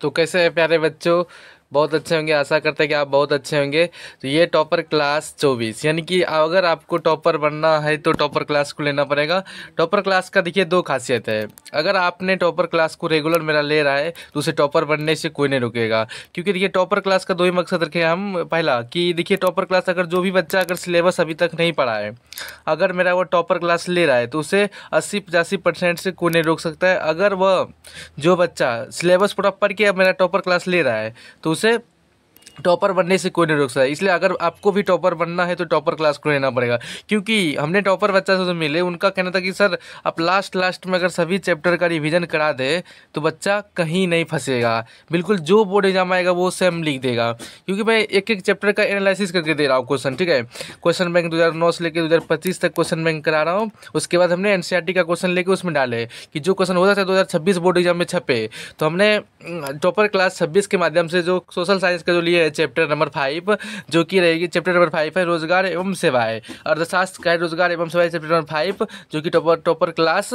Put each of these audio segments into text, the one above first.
तो कैसे हैं प्यारे बच्चों। बहुत अच्छे होंगे, आशा करते हैं कि आप बहुत अच्छे होंगे। तो ये टॉपर क्लास 24 यानी कि अगर आपको टॉपर बनना है तो टॉपर क्लास को लेना पड़ेगा। टॉपर क्लास का देखिए दो खासियत है। अगर आपने टॉपर क्लास को रेगुलर मेरा ले रहा है तो उसे टॉपर बनने से कोई नहीं रुकेगा। क्योंकि देखिए टॉपर क्लास का दो ही मकसद रखे हम। पहला कि देखिए टॉपर क्लास अगर जो भी बच्चा अगर सिलेबस अभी तक नहीं पढ़ा है, अगर मेरा वो टॉपर क्लास ले रहा है तो उसे 80-85% से कोई नहीं रोक सकता है। अगर वह जो बच्चा सिलेबस पूरा पढ़ के अब मेरा टॉपर क्लास ले रहा है तो उसे टॉपर बनने से कोई नहीं रोक सकता है। इसलिए अगर आपको भी टॉपर बनना है तो टॉपर क्लास को लेना पड़ेगा। क्योंकि हमने टॉपर बच्चा से मिले, उनका कहना था कि सर आप लास्ट में अगर सभी चैप्टर का रिवीजन करा दे तो बच्चा कहीं नहीं फंसेगा। बिल्कुल जो बोर्ड एग्जाम आएगा वो उससे हम लिख देगा। क्योंकि मैं एक एक चैप्टर का एनालिसिस करके दे रहा हूँ क्वेश्चन, ठीक है। क्वेश्चन बैंक 2009 से लेकर 2025 तक क्वेश्चन बैंक करा रहा हूँ। उसके बाद हमने एनसीईआरटी का क्वेश्चन लेके उसमें डाले कि जो क्वेश्चन होता था 2026 बोर्ड एग्जाम में छपे। तो हमने टॉपर क्लास 26 के माध्यम से जो सोशल साइंस का जो लिए है चैप्टर नंबर 5, जो कि रहेगी चैप्टर नंबर 5 है रोजगार एवं सेवाएं। अर्थशास्त्र का है रोजगार एवं सेवाएं चैप्टर नंबर 5, जो कि टॉपर क्लास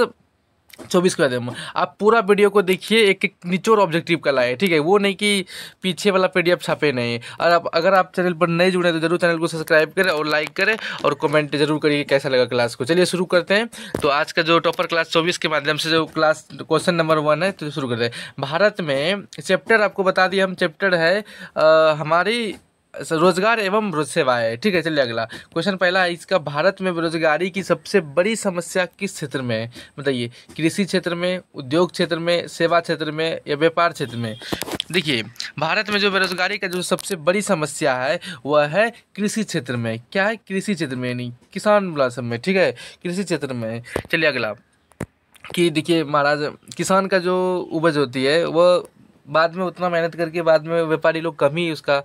24 कर दें। आप पूरा वीडियो को देखिए, एक एक निचोड़ ऑब्जेक्टिव का लाए, ठीक है। वो नहीं कि पीछे वाला पीडीएफ छापे नहीं। और अगर आप चैनल पर नए जुड़े तो जरूर चैनल को सब्सक्राइब करें और लाइक करें और कमेंट जरूर करिए कैसा लगा क्लास को। चलिए शुरू करते हैं। तो आज का जो टॉपर क्लास 24 के माध्यम से जो क्लास क्वेश्चन नंबर 1 है तो शुरू करते हैं। भारत में चैप्टर आपको बता दिया हम, चैप्टर है हमारी रोजगार एवं सेवाएं, ठीक है। चलिए अगला क्वेश्चन पहला है इसका, भारत में बेरोजगारी की सबसे बड़ी समस्या किस क्षेत्र में है बताइए। कृषि क्षेत्र में, उद्योग क्षेत्र में, सेवा क्षेत्र में या व्यापार क्षेत्र में। देखिए भारत में जो बेरोजगारी का जो सबसे बड़ी समस्या है वह है कृषि क्षेत्र में। क्या है? कृषि क्षेत्र में, नहीं किसान वाला सब में, ठीक है, कृषि क्षेत्र में। चलिए अगला कि देखिए महाराज किसान का जो उपज होती है वह बाद में उतना मेहनत करके बाद में व्यापारी लोग कम ही उसका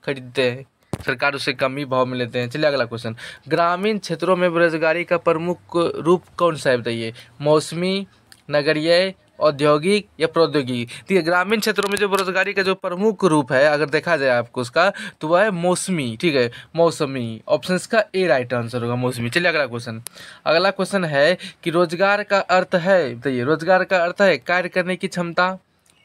खरीदते हैं, सरकार उसे कम ही भाव में लेते हैं। चलिए अगला क्वेश्चन, ग्रामीण क्षेत्रों में बेरोजगारी का प्रमुख रूप कौन सा है बताइए। मौसमी, नगरीय, औद्योगिक या प्रौद्योगिकी। ठीक है, ग्रामीण क्षेत्रों में जो बेरोजगारी का जो प्रमुख रूप है अगर देखा जाए आपको उसका, तो वह है मौसमी, ठीक है, मौसमी। ऑप्शन का ए राइट आंसर होगा, मौसमी। चलिए अगला क्वेश्चन, अगला क्वेश्चन है कि रोजगार का अर्थ है बताइए। रोजगार का अर्थ है कार्य करने की क्षमता,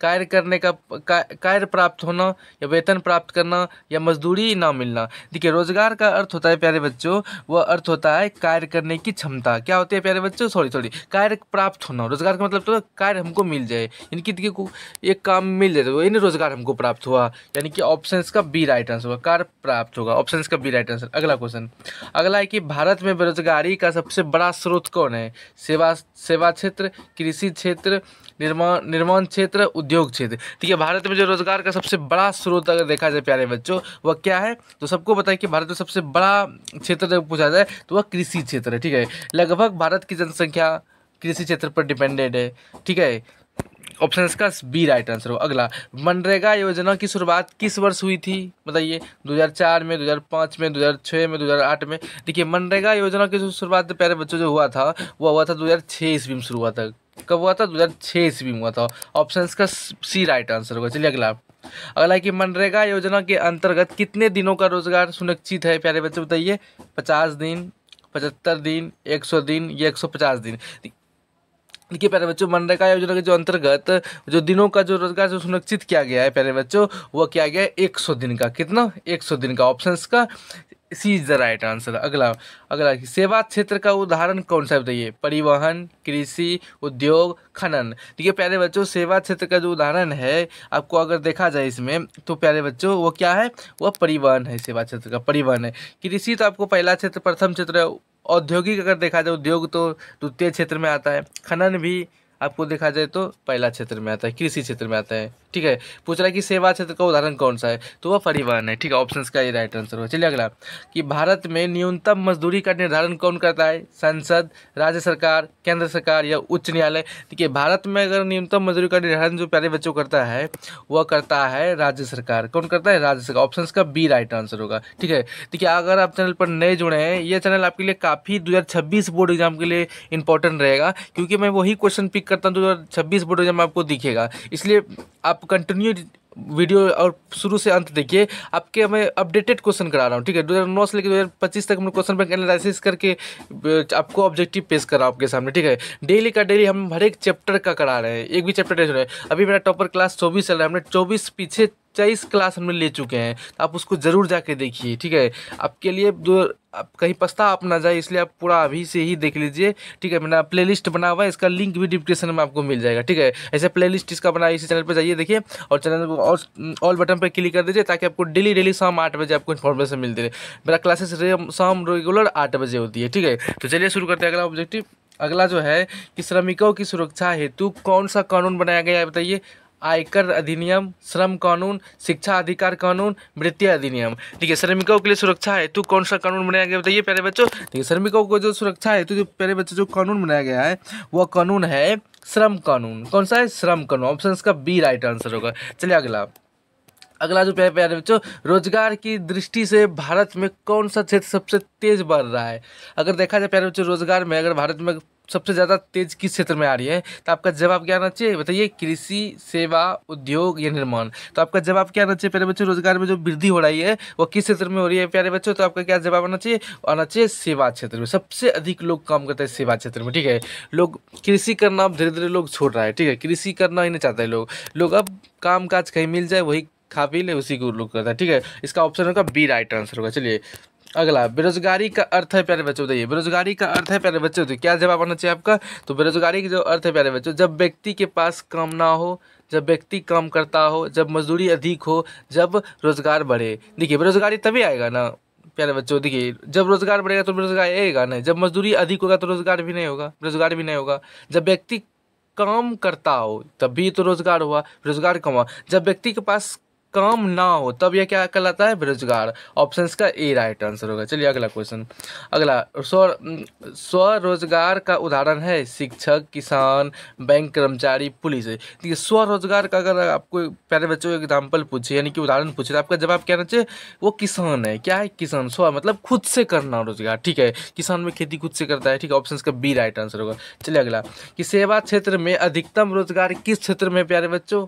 कार्य करने का कार्य प्राप्त होना या वेतन प्राप्त करना या मजदूरी ना मिलना। देखिए रोजगार का अर्थ होता है प्यारे बच्चों, वह अर्थ होता है कार्य करने की क्षमता। क्या होती है प्यारे बच्चों? सॉरी कार्य प्राप्त होना। रोजगार का मतलब तो कार्य हमको मिल जाए, यानी कि देखिए एक काम मिल जाए तो यानी रोजगार हमको प्राप्त हुआ, यानी कि ऑप्शन का बी राइट आंसर होगा, कार्य प्राप्त होगा, ऑप्शन का बी राइट आंसर। अगला क्वेश्चन, अगला है कि भारत में बेरोजगारी का सबसे बड़ा स्रोत कौन है। सेवा क्षेत्र, कृषि क्षेत्र, निर्माण क्षेत्र, उद्योग क्षेत्र। ठीक है, भारत में जो रोजगार का सबसे बड़ा स्रोत अगर देखा जाए प्यारे बच्चों वह क्या है, तो सबको बताए कि भारत में सबसे बड़ा क्षेत्र जब पूछा जाए तो वह कृषि क्षेत्र है। ठीक है, लगभग भारत की जनसंख्या कृषि क्षेत्र पर डिपेंडेड है। ठीक है, ऑप्शन का बी राइट आंसर हो। अगला, मनरेगा योजना की शुरुआत किस वर्ष हुई थी बताइए। 2004 में, 2005 में, 2006 में, 2008 में। देखिए मनरेगा योजना की जो शुरुआत प्यारे बच्चों जो हुआ था वो हुआ था 2006 ईस्वी में शुरू हुआ था। कब हुआ था? 2006 ईस्वी में हुआ था। ऑप्शन का सी राइट आंसर होगा। चलिए अगला, अगला कि मनरेगा योजना के अंतर्गत कितने दिनों का रोजगार सुनिश्चित है प्यारे बच्चे बताइए। 50 दिन, 75 दिन, 100 दिन या 150 दिन। देखिए प्यारे बच्चों मनरेगा योजना के जो अंतर्गत जो दिनों का जो रोजगार जो सुनिश्चित किया गया है प्यारे बच्चों वो किया गया है 100 दिन का। कितना? 100 दिन का। ऑप्शन का सी इज द राइट आंसर। अगला, अगला सेवा क्षेत्र का उदाहरण कौन सा बताइए। परिवहन, कृषि, उद्योग, खनन। देखिए प्यारे बच्चों सेवा क्षेत्र का जो उदाहरण है आपको अगर देखा जाए इसमें तो प्यारे बच्चों वो क्या है, वह परिवहन है। सेवा क्षेत्र का परिवहन है। कृषि तो आपको पहला क्षेत्र, प्रथम क्षेत्र है। औद्योगिक अगर देखा जाए उद्योग तो द्वितीय क्षेत्र में आता है। खनन भी आपको देखा जाए तो पहला क्षेत्र में आता है, कृषि क्षेत्र में आता है। ठीक है, पूछ रहा है कि सेवा क्षेत्र का उदाहरण कौन सा है, तो वह परिवहन है। ठीक है, ऑप्शन का ये राइट आंसर होगा। चलिए अगला, कि भारत में न्यूनतम मजदूरी का निर्धारण कौन करता है। संसद, राज्य सरकार, केंद्र सरकार या उच्च न्यायालय। देखिए भारत में अगर न्यूनतम मजदूरी का निर्धारण जो प्यारे बच्चों करता है वह करता है राज्य सरकार। कौन करता है? राज्य सरकार। ऑप्शन का बी राइट आंसर होगा। ठीक है, देखिए अगर आप चैनल पर नए जुड़े हैं, ये चैनल आपके लिए काफ़ी 2026 बोर्ड एग्जाम के लिए इंपॉर्टेंट रहेगा, क्योंकि मैं वही क्वेश्चन पिक करता हूँ 2026 बोर्ड एग्जाम में आपको दिखेगा। इसलिए आप कंटिन्यू वीडियो और शुरू से अंत देखिए, आपके मैं अपडेटेड क्वेश्चन करा रहा हूँ, ठीक है। 2009 से लेकर 2025 तक हम क्वेश्चन बैंक एनालिसिस करके आपको ऑब्जेक्टिव पेश कर रहा हूँ आपके सामने, ठीक है। डेली का डेली हम हर एक चैप्टर का करा रहे हैं, एक भी चैप्टर नहीं रहे। अभी मेरा टॉपर क्लास 24 चल रहा है, हमने 24 पीछे 23 क्लास हमने ले चुके हैं, तो आप उसको ज़रूर जाके देखिए, ठीक है। आपके लिए आप कहीं पछता आप ना जाए, इसलिए आप पूरा अभी से ही देख लीजिए, ठीक है। मेरा प्लेलिस्ट बना हुआ है, इसका लिंक भी डिस्क्रिप्शन में आपको मिल जाएगा, ठीक है। ऐसे प्लेलिस्ट इसका बना, इसी चैनल पर जाइए देखिए, और चैनल को और ऑल बटन पर क्लिक कर दीजिए, ताकि आपको डेली शाम 8 बजे आपको इन्फॉर्मेशन मिलती रहे। मेरा क्लासेस शाम रेगुलर 8 बजे होती है, ठीक है। तो चलिए शुरू करते हैं अगला ऑब्जेक्टिव। अगला जो है कि श्रमिकों की सुरक्षा हेतु कौन सा कानून बनाया गया है, बताइए। आयकर अधिनियम, श्रम कानून, शिक्षा अधिकार कानून, वित्तीय अधिनियम, ठीक है। श्रमिकों के लिए सुरक्षा हेतु कौन सा कानून बनाया गया बताइए प्यारे बच्चों। ठीक है, श्रमिकों को जो सुरक्षा हेतु जो प्यारे बच्चों जो कानून बनाया गया है वह कानून है श्रम कानून। कौन सा है? श्रम कानून। ऑप्शन का बी राइट आंसर होगा। चलिए अगला जो प्यारे बच्चों, रोजगार की दृष्टि से भारत में कौन सा क्षेत्र सबसे तेज बढ़ रहा है? अगर देखा जाए प्यारे बच्चों, रोजगार में अगर भारत में सबसे ज़्यादा तेज किस क्षेत्र में आ रही है, तो आपका जवाब क्या आना चाहिए बताइए। कृषि, सेवा, उद्योग या निर्माण। तो आपका जवाब क्या आना चाहिए प्यारे बच्चों? रोजगार में जो वृद्धि हो रही है वो किस क्षेत्र में हो रही है प्यारे बच्चों? तो आपका क्या जवाब आना चाहिए? आना चाहिए सेवा क्षेत्र में। सबसे अधिक लोग काम करते हैं सेवा क्षेत्र में, ठीक है। लोग कृषि करना अब धीरे धीरे लोग छोड़ रहा है, ठीक है। कृषि करना ही नहीं चाहते लोग अब काम काज कहीं मिल जाए वही खा पी ले, उसी को लोग करता है, ठीक है। इसका ऑप्शन होगा बी राइट आंसर होगा। चलिए अगला, बेरोजगारी का अर्थ है प्यारे बच्चों बताइए। बेरोजगारी का अर्थ है प्यारे बच्चों, तो क्या जवाब आना चाहिए आपका? तो बेरोजगारी की जो अर्थ है प्यारे बच्चों, जब व्यक्ति के पास काम ना हो, जब व्यक्ति काम करता हो, जब मजदूरी अधिक हो, जब रोजगार बढ़े। देखिए बेरोजगारी तभी आएगा ना प्यारे बच्चों, देखिए जब रोजगार बढ़ेगा तो बेरोजगार आएगा नहीं, जब मजदूरी अधिक होगा तो रोजगार भी नहीं होगा, बेरोजगार भी नहीं होगा। जब व्यक्ति काम करता हो तभी तो रोजगार हुआ, रोजगार कम हुआ। जब व्यक्ति के पास काम ना हो तब यह क्या कहलाता है? बेरोजगार। ऑप्शंस का ए राइट आंसर होगा। चलिए अगला क्वेश्चन। अगला, स्वरोजगार का उदाहरण है शिक्षक, किसान, बैंक कर्मचारी, पुलिस। देखिए स्वरोजगार का अगर आपको प्यारे बच्चों एग्जाम्पल पूछे यानी कि उदाहरण पूछे तो आपका जवाब क्या आना चाहिए? वो किसान है। क्या है? किसान। स्व मतलब खुद से करना रोजगार, ठीक है। किसान में खेती खुद से करता है, ठीक है। ऑप्शन का बी राइट आंसर होगा। चलिए अगला, कि सेवा क्षेत्र में अधिकतम रोजगार किस क्षेत्र में प्यारे बच्चों?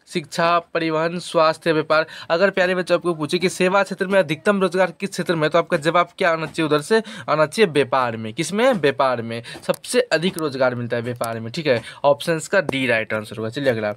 शिक्षा, परिवहन, स्वास्थ्य, व्यापार। अगर प्यारे बच्चों आपको पूछे कि सेवा क्षेत्र में अधिकतम रोजगार किस क्षेत्र में, तो आपका जवाब क्या आना चाहिए? उधर से आना चाहिए व्यापार में। किसमें? व्यापार में सबसे अधिक रोजगार मिलता है व्यापार में, ठीक है। ऑप्शंस का डी राइट आंसर होगा। चलिए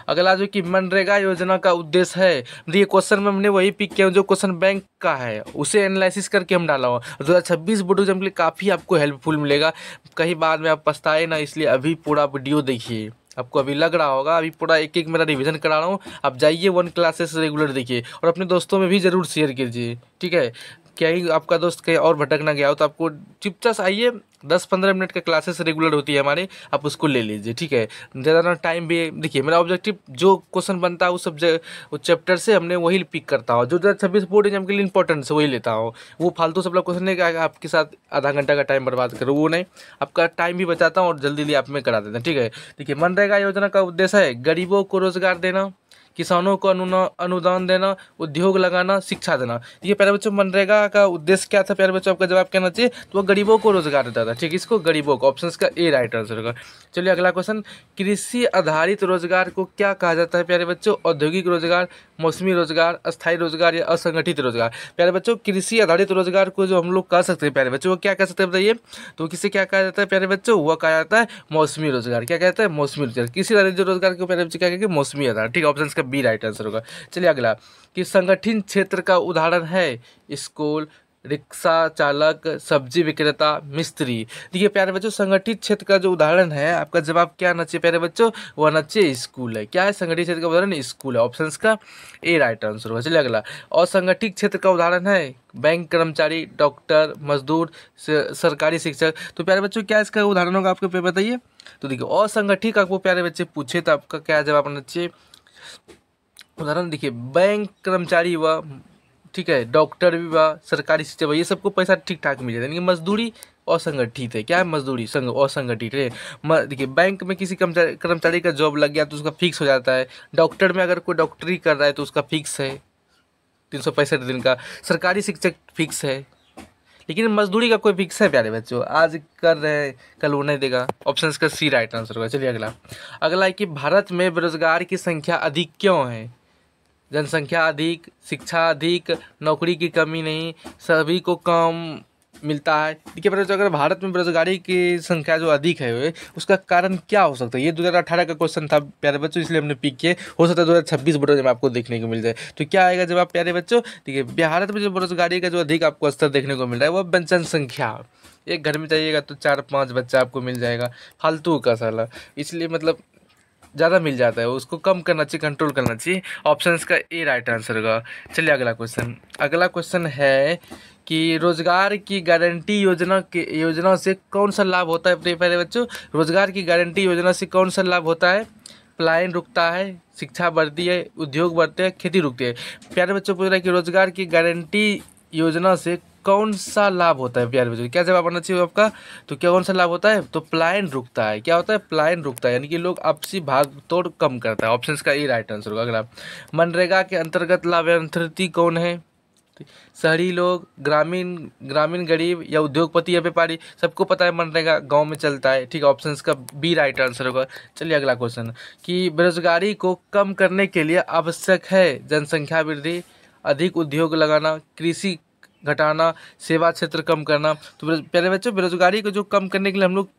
अगला जो कि मनरेगा योजना का उद्देश्य है, देखिए क्वेश्चन में हमने वही पिक किया जो क्वेश्चन बैंक का है, उसे एनालिसिस करके हम डाला हुआ। 2026 बोर्ड एग्जाम के लिए काफ़ी आपको हेल्पफुल मिलेगा, कहीं बाद में आप पछताए ना, इसलिए अभी पूरा वीडियो देखिए। आपको अभी लग रहा होगा अभी पूरा एक एक मेरा रिवीजन करा रहा हूँ, आप जाइए 1 क्लासेस रेगुलर देखिए और अपने दोस्तों में भी ज़रूर शेयर कीजिए, ठीक है। कहीं आपका दोस्त कहीं और भटक ना गया हो तो आपको चुपचाप आइए, 10-15 मिनट का क्लासेस रेगुलर होती है हमारे, आप उसको ले लीजिए, ठीक है। ज़्यादा ना टाइम भी, देखिए मेरा ऑब्जेक्टिव जो क्वेश्चन बनता है उस उस चैप्टर से हमने वही पिक करता हूँ, जो 2026 बोर्ड एग्जाम के लिए इंपॉर्टेंट है वही लेता हूँ। वो फालतू सब लोग क्वेश्चन नहीं कि आपके साथ आधा घंटा का टाइम बर्बाद करो, वो नहीं, आपका टाइम भी बचाता हूँ और जल्दी आप में करा देता हूँ, ठीक है। देखिए मनरेगा योजना का उद्देश्य है गरीबों को रोजगार देना, किसानों को अनुदान देना, उद्योग लगाना, शिक्षा देना। ये प्यारे बच्चों मनरेगा का उद्देश्य क्या था प्यारे बच्चों? आपका जवाब क्या आना चाहिए? तो वो गरीबों को रोजगार देता था, ठीक है। इसको गरीबों को, ऑप्शंस का ए राइट आंसर होगा। चलिए अगला क्वेश्चन, कृषि आधारित रोजगार को क्या कहा जाता है प्यारे बच्चों? औद्योगिक रोजगार, मौसमी रोजगार, अस्थायी रोजगार या असंगठित रोजगार। प्यारे बच्चों कृषि आधारित रोजगार को जो हम लोग कह सकते हैं प्यारे बच्चों, वो क्या कह सकते हैं बताइए? तो किसे क्या कहा जाता है प्यारे बच्चों? वह कहा जाता है मौसमी रोजगार। क्या कहता है? मौसमी रोजगार। कृषि आधारित जो रोजगार को प्यारे बच्चों क्या कहेंगे? मौसमी आधार, ठीक है। ऑप्शन का बी राइट आंसर होगा। चलिए अगला, कि संगठित क्षेत्र का उदाहरण है स्कूल, रिक्शा चालक, सब्जी विक्रेता, मिस्त्री। देखिए प्यारे बच्चों संगठित क्षेत्र का जो उदाहरण है, आपका जवाब क्या आना चाहिए प्यारे बच्चों? वो आना चाहिए स्कूल है। क्या है संगठित क्षेत्र का उदाहरण? स्कूल है। ऑप्शंस का ए राइट आंसर होगा। चलिए अगला, असंगठित क्षेत्र का उदाहरण है बैंक कर्मचारी, डॉक्टर, मजदूर, सरकारी शिक्षक। तो प्यारे बच्चों क्या इसका उदाहरण होगा आपको बताइए? तो देखिए असंगठित आपको प्यारे बच्चे पूछे तो आपका क्या जवाब आना चाहिए? उदाहरण देखिए बैंक कर्मचारी हुआ, ठीक है, डॉक्टर भी हुआ, सरकारी शिक्षक हुआ, ये सबको पैसा ठीक ठाक मिल जाता है। यानी मजदूरी असंगठित है। क्या है? मजदूरी असंगठित है। देखिए बैंक में किसी कर्मचारी का जॉब लग गया तो उसका फिक्स हो जाता है। डॉक्टर में अगर कोई डॉक्टरी कर रहा है तो उसका फिक्स है 365 दिन का। सरकारी शिक्षक फिक्स है, लेकिन मजदूरी का कोई फिक्स है प्यारे बच्चों? आज कर रहे हैं कल वो नहीं देगा। ऑप्शन का सी राइट आंसर होगा। चलिए अगला है कि भारत में बेरोजगार की संख्या अधिक क्यों है? जनसंख्या अधिक, शिक्षा अधिक, नौकरी की कमी नहीं, सभी को काम मिलता है। देखिए बच्चों, अगर भारत में बेरोजगारी की संख्या जो अधिक है उसका कारण क्या हो सकता है? ये 2018 का क्वेश्चन था प्यारे बच्चों, इसलिए हमने पिक किया। हो सकता है 2026 बोर्ड में आपको देखने को मिल जाए। तो क्या आएगा जवाब प्यारे बच्चों? देखिए भारत में जो बेरोजगारी का जो अधिक आपको स्तर देखने को मिल रहा है वो जनसंख्या। एक घर में जाइएगा तो 4-5 बच्चा आपको मिल जाएगा, फालतू का साला। इसलिए मतलब ज़्यादा मिल जाता है, उसको कम करना चाहिए, कंट्रोल करना चाहिए। ऑप्शन का ए राइट आंसर होगा। चलिए अगला क्वेश्चन। अगला क्वेश्चन है कि रोजगार की गारंटी योजना से कौन सा लाभ होता है? पहले बच्चों, रोजगार की गारंटी योजना से कौन सा लाभ होता है? पलायन रुकता है, शिक्षा बढ़ती है, उद्योग बढ़ते हैं, खेती रुकती है। प्यारे बच्चों पूछ रहा है कि रोजगार की गारंटी योजना से कौन सा लाभ होता है? प्यारे बच्चों क्या जवाब आना चाहिए आपका? तो क्या कौन सा लाभ होता है? तो पलायन रुकता है। क्या होता है? पलायन रुकता है, यानी कि लोग आपसी भाग तोड़ कम करता है। ऑप्शन का ए राइट आंसर होगा। अगला, मनरेगा के अंतर्गत लाभार्थी कौन है? शहरी लोग, ग्रामीण ग्रामीण गरीब, या उद्योगपति या व्यापारी? सबको पता है मनरेगा गांव में चलता है। ठीक है, ऑप्शन का बी राइट आंसर होगा। चलिए अगला क्वेश्चन कि बेरोजगारी को कम करने के लिए आवश्यक है जनसंख्या वृद्धि, अधिक उद्योग लगाना, कृषि घटाना, सेवा क्षेत्र कम करना। तो प्यारे बच्चों, बेरोजगारी को जो कम करने के लिए हम लोग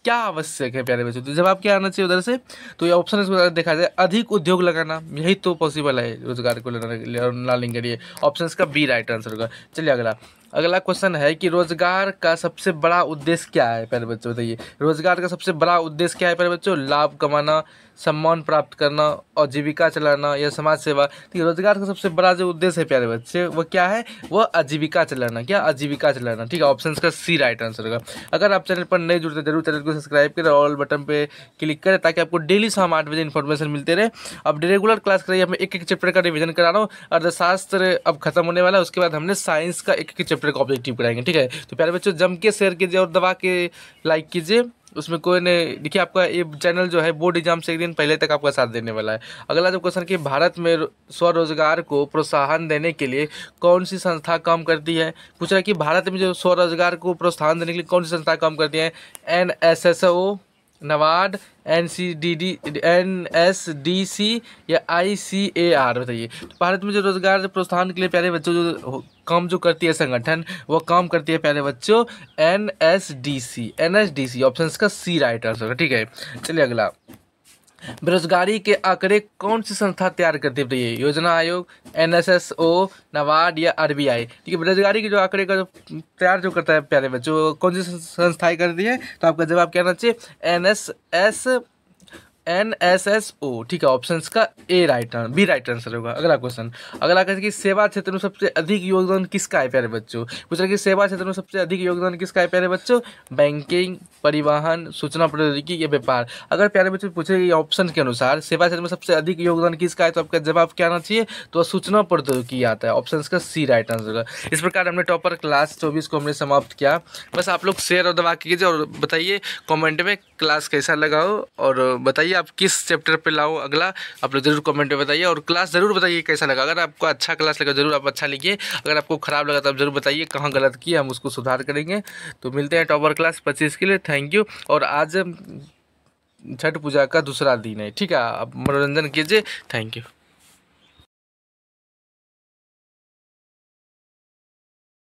क्या आवश्यक है प्यारे बच्चों? तो जवाब क्या आना चाहिए उधर से? तो ये ऑप्शन इसको देखा जाए, अधिक उद्योग लगाना, यही तो पॉसिबल है रोजगार को लेने के लिए और ना लिंक करिए। ऑप्शन का बी राइट आंसर होगा। चलिए अगला। अगला क्वेश्चन है कि रोजगार का सबसे बड़ा उद्देश्य क्या है? प्यारे बच्चों बताइए, रोजगार का सबसे बड़ा उद्देश्य क्या है प्यारे बच्चों? लाभ कमाना, सम्मान प्राप्त करना, और जीविका चलाना, या समाज सेवा? तो रोजगार का सबसे बड़ा जो उद्देश्य है प्यारे बच्चे वो क्या है? वो आजीविका चलाना। क्या? आजीविका चलाना। ठीक है, ऑप्शन का सी राइट आंसर होगा। अगर आप चैनल पर नए जुड़ते जरूर चैनल को सब्सक्राइब करें, ऑल बटन पे क्लिक करें, ताकि आपको डेली शाम 8 बजे इन्फॉर्मेशन मिलते रहे। अब रेगुलर क्लास कराइए, मैं एक एक चैप्टर का रिवीजन करा रहा हूँ। अर्थशास्त्र अब खत्म होने वाला है, उसके बाद हमने साइंस का एक एक चैप्टर का ऑब्जेक्टिव कराएंगे। ठीक है, तो प्यारे बच्चों जम के शेयर कीजिए और दबा के लाइक कीजिए। उसमें कोई नहीं, देखिए आपका ये चैनल जो है बोर्ड एग्जाम से एक दिन पहले तक आपका साथ देने वाला है। अगला जो क्वेश्चन कि भारत में स्वरोजगार को प्रोत्साहन देने के लिए कौन सी संस्था काम करती है? पूछ रहा है कि भारत में जो स्वरोजगार को प्रोत्साहन देने के लिए कौन सी संस्था काम करती है? NSSO, नाबार्ड, NSDC या ICAR? बताइए। तो भारत में जो रोजगार प्रोत्साहन के लिए प्यारे बच्चों जो काम जो करती है संगठन, वो काम करती है प्यारे बच्चों NSDC। ऑप्शन का सी राइट आंसर है। ठीक है, चलिए अगला। बेरोजगारी के आंकड़े कौन सी संस्था तैयार करती है? बताइए। योजना आयोग, NSSO, नाबार्ड या RBI? ठीक है, बेरोजगारी के जो आंकड़े का जो तैयार जो करता है प्यारे बच्चों, कौन सी संस्थाएं करती है? तो आपका जवाब क्या आना चाहिए? NSSO। ठीक है, ऑप्शन का बी राइट आंसर होगा। अगला क्वेश्चन। अगला क्वेश्चन कि सेवा क्षेत्र में सबसे अधिक योगदान किसका है प्यारे बच्चों? पूछ रहे कि सेवा क्षेत्र में सबसे अधिक योगदान किसका है प्यारे बच्चों? बैंकिंग, परिवहन, सूचना प्रौद्योगिकी या व्यापार? अगर प्यारे बच्चों पूछे ऑप्शन के अनुसार सेवा क्षेत्र में सबसे अधिक योगदान किसका है, तो आपका जवाब क्या आना चाहिए? तो सूचना प्रौद्योगिकी आता है। ऑप्शन का सी राइट आंसर होगा। इस प्रकार हमने टॉपर क्लास 24 को हमने समाप्त किया। बस आप लोग शेयर और दबा कीजिए और बताइए कॉमेंट में क्लास कैसा लगा हो, और बताइए आप किस चैप्टर पे लाऊं अगला। आप लोग जरूर कमेंट में बताइए, और क्लास जरूर बताइए कैसा लगा। अगर आपको अच्छा क्लास लगा जरूर आप अच्छा लिखिए, अगर आपको खराब लगा तो आप जरूर बताइए कहाँ गलत किए, हम उसको सुधार करेंगे। तो मिलते हैं टॉपर क्लास 25 के लिए। Thank you. और आज छठ पूजा का दूसरा दिन है। ठीक है, आप मनोरंजन कीजिए। Thank you.